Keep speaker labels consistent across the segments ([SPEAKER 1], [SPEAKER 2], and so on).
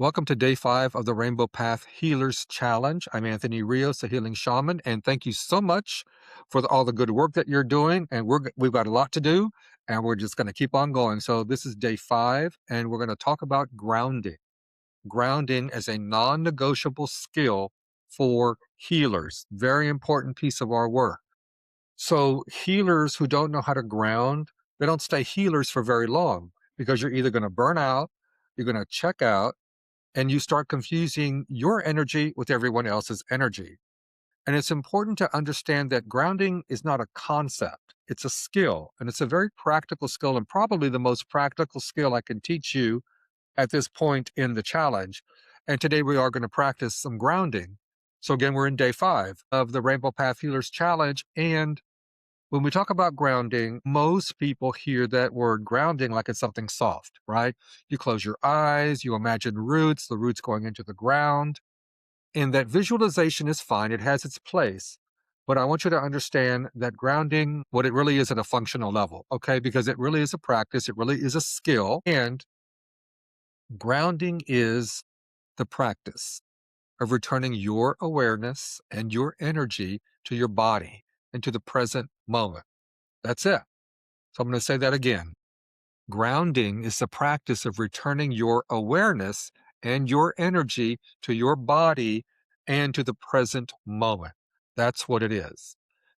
[SPEAKER 1] Welcome to day 5 of the Rainbow Path Healers Challenge. I'm Anthony Rios, the Healing Shaman, and thank you so much for all the good work that you're doing. And we've got a lot to do, and we're just going to keep on going. So this is day 5, and we're going to talk about grounding. Grounding as a non-negotiable skill for healers. Very important piece of our work. So healers who don't know how to ground, they don't stay healers for very long because you're either going to burn out, you're going to check out, and you start confusing your energy with everyone else's energy. And it's important to understand that grounding is not a concept, it's a skill. And it's a very practical skill, and probably the most practical skill I can teach you at this point in the challenge. And today we are going to practice some grounding. So, again, we're in day 5 of the Rainbow Path Healers Challenge. And when we talk about grounding, most people hear that word grounding like it's something soft, right? You close your eyes, you imagine roots, the roots going into the ground, and that visualization is fine. It has its place. But I want you to understand that grounding, what it really is at a functional level, okay? Because it really is a practice, it really is a skill, and grounding is the practice of returning your awareness and your energy to your body and to the present moment. That's it. So I'm going to say that again. Grounding is the practice of returning your awareness and your energy to your body and to the present moment. That's what it is.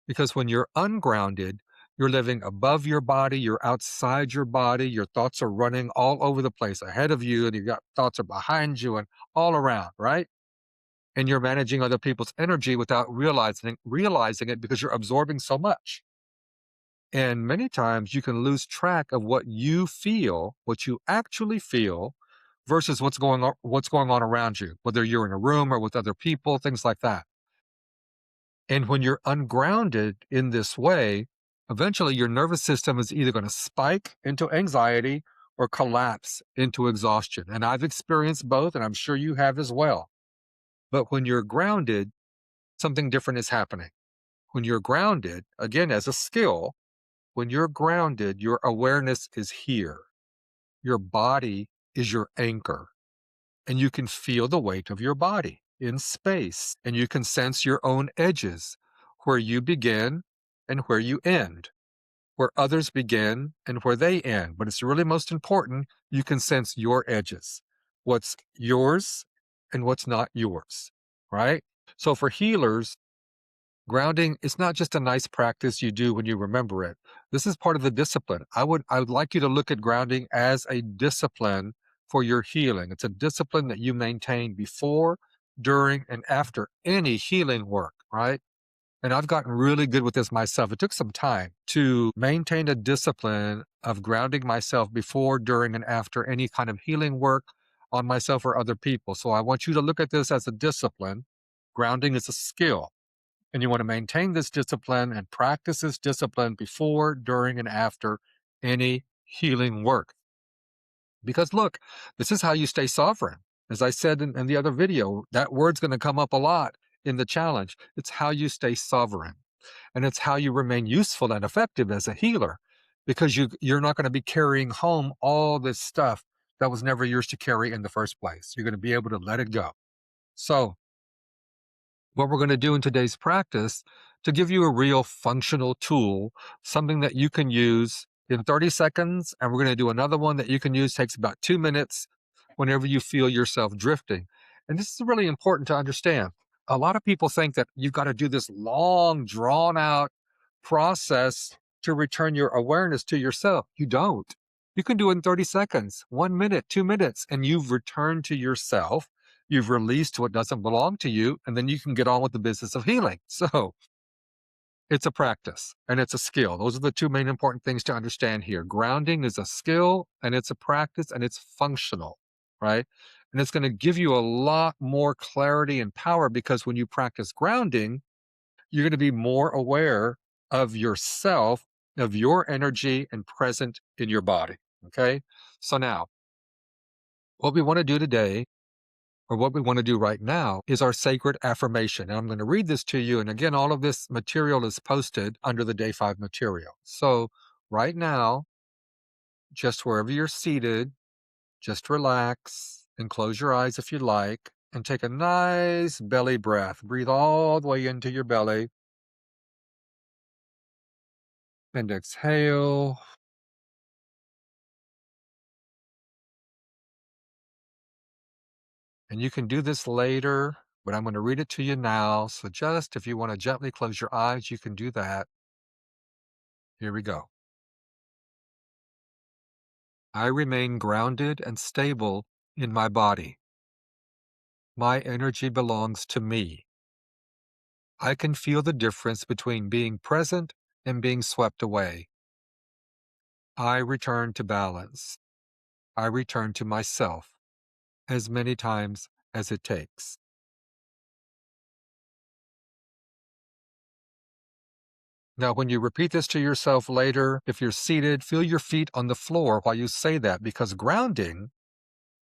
[SPEAKER 1] Because when you're ungrounded, you're living above your body, you're outside your body, your thoughts are running all over the place ahead of you, and your thoughts are behind you and all around, right? And you're managing other people's energy without realizing it because you're absorbing so much. And many times you can lose track of what you feel, what you actually feel, versus what's going on around you, whether you're in a room or with other people, things like that. And when you're ungrounded in this way, eventually your nervous system is either going to spike into anxiety or collapse into exhaustion. And I've experienced both, and I'm sure you have as well. But when you're grounded, something different is happening. When you're grounded, again, as a skill, when you're grounded, your awareness is here. Your body is your anchor, and you can feel the weight of your body in space, and you can sense your own edges, where you begin and where you end, where others begin and where they end. But it's really most important, you can sense your edges, what's yours and what's not yours, right? So for healers, grounding is not just a nice practice you do when you remember it. This is part of the discipline. I would like you to look at grounding as a discipline for your healing. It's a discipline that you maintain before, during, and after any healing work, right? And I've gotten really good with this myself. It took some time to maintain a discipline of grounding myself before, during, and after any kind of healing work on myself or other people. So I want you to look at this as a discipline. Grounding is a skill. And you want to maintain this discipline and practice this discipline before, during, and after any healing work. Because look, this is how you stay sovereign. As I said in the other video, that word's going to come up a lot in the challenge. It's how you stay sovereign. And it's how you remain useful and effective as a healer, because you're not going to be carrying home all this stuff that was never yours to carry in the first place. You're going to be able to let it go. So what we're going to do in today's practice to give you a real functional tool, something that you can use in 30 seconds. And we're going to do another one that you can use, takes about 2 minutes whenever you feel yourself drifting. And this is really important to understand. A lot of people think that you've got to do this long, drawn out process to return your awareness to yourself. You don't. You can do it in 30 seconds, 1 minute, 2 minutes, and you've returned to yourself. You've released what doesn't belong to you, and then you can get on with the business of healing. So it's a practice and it's a skill. Those are the two main important things to understand here. Grounding is a skill and it's a practice and it's functional, right? And it's going to give you a lot more clarity and power, because when you practice grounding, you're going to be more aware of yourself, of your energy, and present in your body. Okay. So now, what we want to do today, or what we want to do right now, is our sacred affirmation. And I'm going to read this to you. And again, all of this material is posted under the day 5 material. So right now, just wherever you're seated, just relax And close your eyes if you like, and take a nice belly breath. Breathe all the way into your belly, and exhale. And you can do this later, but I'm going to read it to you now. So just if you want to gently close your eyes, you can do that. Here we go. I remain grounded and stable in my body. My energy belongs to me. I can feel the difference between being present and being swept away. I return to balance. I return to myself as many times as it takes. Now, when you repeat this to yourself later, if you're seated, feel your feet on the floor while you say that, because grounding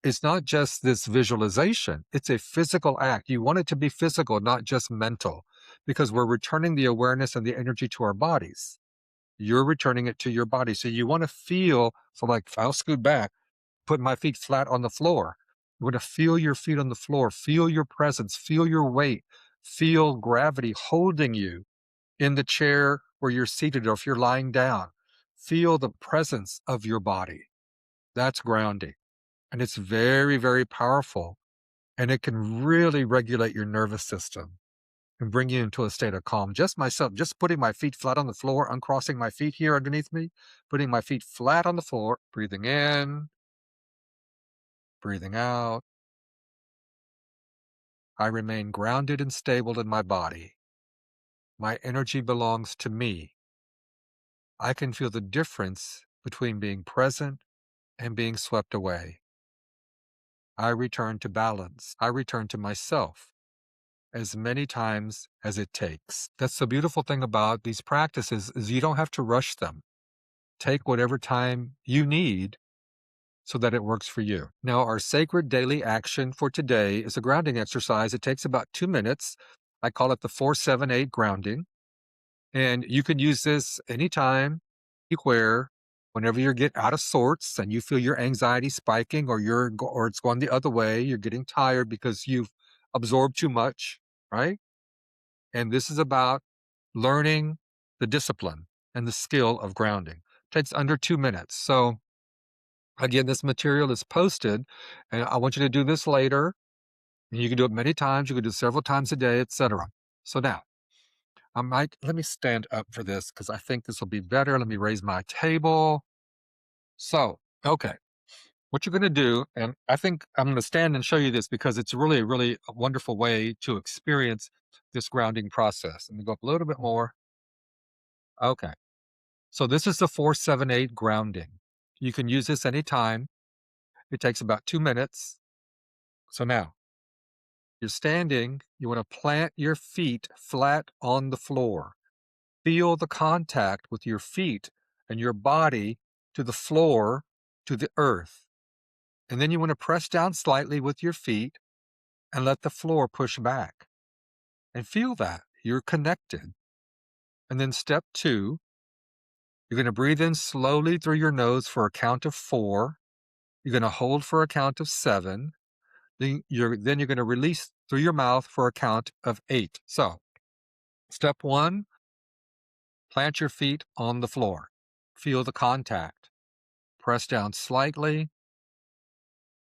[SPEAKER 1] is not just this visualization, it's a physical act. You want it to be physical, not just mental, because we're returning the awareness and the energy to our bodies. You're returning it to your body. So you want to feel, so like I'll scoot back, put my feet flat on the floor. You want to feel your feet on the floor, feel your presence, feel your weight, feel gravity holding you in the chair where you're seated, or if you're lying down. Feel the presence of your body. That's grounding. And it's very, very powerful. And it can really regulate your nervous system and bring you into a state of calm. Just myself, just putting my feet flat on the floor, uncrossing my feet here underneath me, putting my feet flat on the floor, breathing in, breathing out. I remain grounded and stable in my body. My energy belongs to me. I can feel the difference between being present and being swept away. I return to balance. I return to myself as many times as it takes. That's the beautiful thing about these practices, is you don't have to rush them. Take whatever time you need so that it works for you. Now, our sacred daily action for today is a grounding exercise. It takes about 2 minutes. I call it the 478 grounding. And you can use this anytime, anywhere, whenever you get out of sorts and you feel your anxiety spiking, or or it's going the other way, you're getting tired because you've absorbed too much, right? And this is about learning the discipline and the skill of grounding. Takes under 2 minutes. So again, this material is posted, and I want you to do this later. And you can do it many times. You can do it several times a day, etc. So now, let me stand up for this because I think this will be better. Let me raise my table. So, okay, what you're going to do, and I think I'm going to stand and show you this because it's really, really a wonderful way to experience this grounding process. Let me go up a little bit more. Okay, so this is the 478 grounding. You can use this anytime. It takes about 2 minutes. So now, you're standing, you want to plant your feet flat on the floor. Feel the contact with your feet and your body to the floor, to the earth. And then you want to press down slightly with your feet and let the floor push back. And feel that you're connected. And then step 2, you're going to breathe in slowly through your nose for a count of 4. You're going to hold for a count of 7. Then you're going to release through your mouth for a count of 8. So, step 1, plant your feet on the floor. Feel the contact. Press down slightly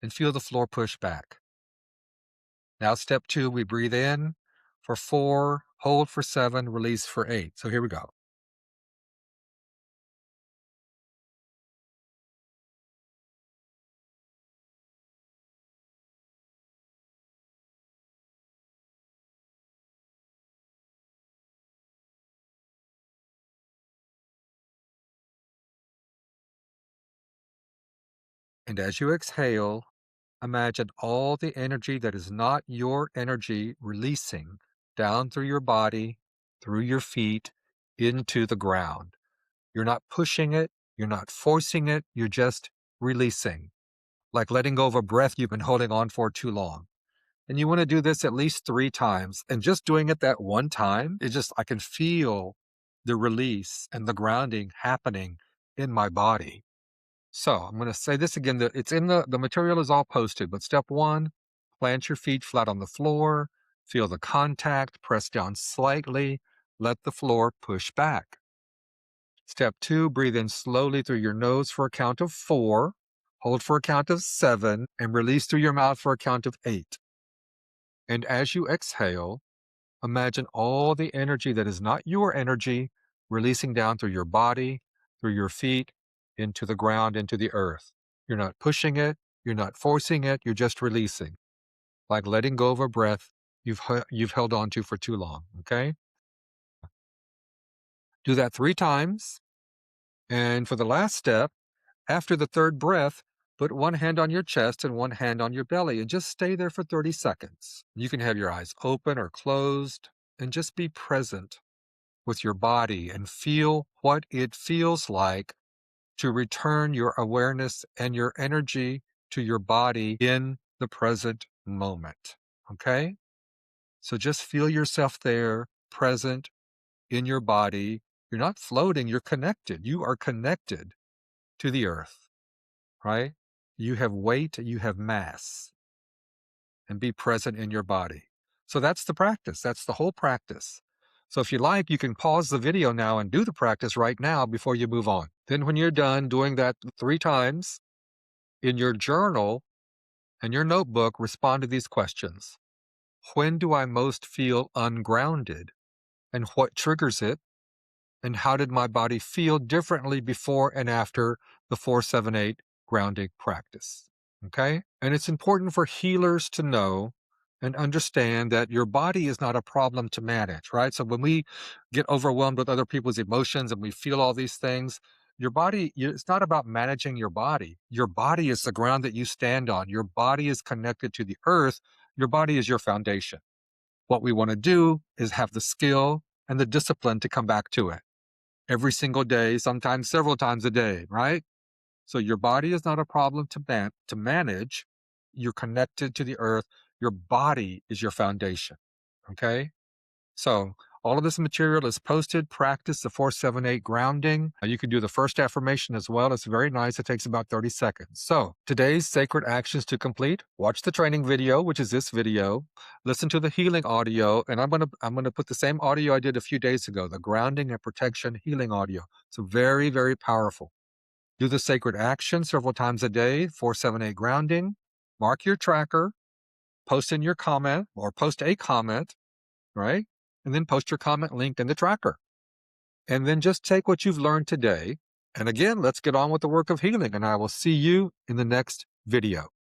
[SPEAKER 1] and feel the floor push back. Now, step 2, we breathe in for 4, hold for 7, release for 8. So here we go. And as you exhale, imagine all the energy that is not your energy releasing down through your body, through your feet, into the ground. You're not pushing it, you're not forcing it, you're just releasing, like letting go of a breath you've been holding on for too long. And you want to do this at least 3 times. And just doing it that one time, I can feel the release and the grounding happening in my body. So I'm going to say this again. That it's in the material is all posted, but step one, plant your feet flat on the floor, feel the contact, press down slightly, let the floor push back. Step two, breathe in slowly through your nose for a count of 4, hold for a count of 7, and release through your mouth for a count of 8. And as you exhale, imagine all the energy that is not your energy releasing down through your body, through your feet, into the ground, into the earth. You're not pushing it, you're not forcing it, you're just releasing, like letting go of a breath you've held on to for too long, okay? Do that 3 times, and for the last step, after the third breath, put one hand on your chest and one hand on your belly and just stay there for 30 seconds. You can have your eyes open or closed and just be present with your body and feel what it feels like to return your awareness and your energy to your body in the present moment. Okay? So just feel yourself there, present in your body. You're not floating, you're connected. You are connected to the earth, right? You have weight, you have mass, and be present in your body. So that's the practice. That's the whole practice. So if you like, you can pause the video now and do the practice right now before you move on. Then when you're done doing that 3 times, in your journal and your notebook, respond to these questions. When do I most feel ungrounded? And what triggers it? And how did my body feel differently before and after the 478 grounding practice? Okay? And it's important for healers to know and understand that your body is not a problem to manage, right? So when we get overwhelmed with other people's emotions and we feel all these things, your body, it's not about managing your body. Your body is the ground that you stand on. Your body is connected to the earth. Your body is your foundation. What we want to do is have the skill and the discipline to come back to it every single day, sometimes several times a day, right? So your body is not a problem to manage. You're connected to the earth. Your body is your foundation. Okay? So all of this material is posted. Practice the 478 grounding. You can do the first affirmation as well. It's very nice. It takes about 30 seconds. So today's sacred actions to complete. Watch the training video, which is this video. Listen to the healing audio. And I'm gonna put the same audio I did a few days ago, the grounding and protection healing audio. It's very, very powerful. Do the sacred action several times a day, 478 grounding. Mark your tracker, post in your comment or post a comment, right? And then post your comment linked in the tracker. And then just take what you've learned today. And again, let's get on with the work of healing. And I will see you in the next video.